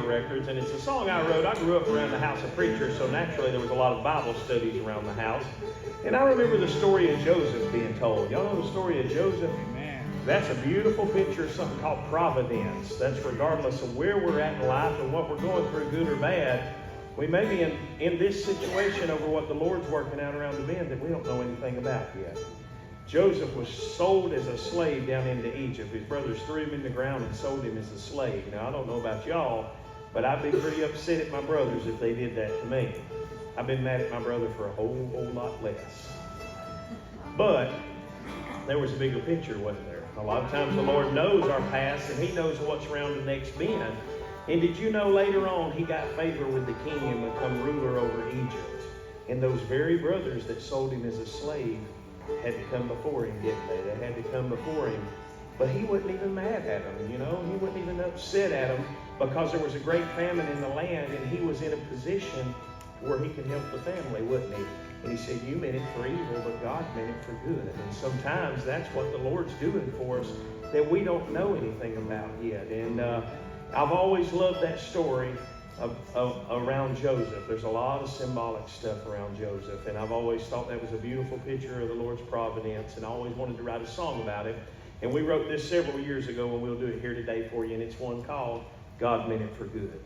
records, and it's a song I wrote. I grew up around the house of preachers, so naturally there was a lot of Bible studies around the house. And I remember the story of Joseph being told. Y'all know the story of Joseph? Amen. That's a beautiful picture of something called providence. That's regardless of where we're at in life and what we're going through, good or bad. We may be in this situation over what the Lord's working out around the bend that we don't know anything about yet. Joseph was sold as a slave down into Egypt. His brothers threw him in the ground and sold him as a slave. Now, I don't know about y'all, but I'd be pretty upset at my brothers if they did that to me. I've been mad at my brother for a whole lot less. But there was a bigger picture, wasn't there? A lot of times the Lord knows our past, and He knows what's around the next bend. And did you know later on He got favor with the king and become ruler over Egypt? And those very brothers that sold him as a slave had to come before him, didn't they? They had to come before him. But he wasn't even mad at them, you know. He wasn't even upset at them because there was a great famine in the land and he was in a position where he could help the family, wouldn't he? And he said, you meant it for evil, but God meant it for good. And sometimes that's what the Lord's doing for us that we don't know anything about yet. And I've always loved that story around Joseph. There's a lot of symbolic stuff around Joseph, and I've always thought that was a beautiful picture of the Lord's providence, and I always wanted to write a song about it. And we wrote this several years ago, and we'll do it here today for you, and it's one called God Meant It for Good.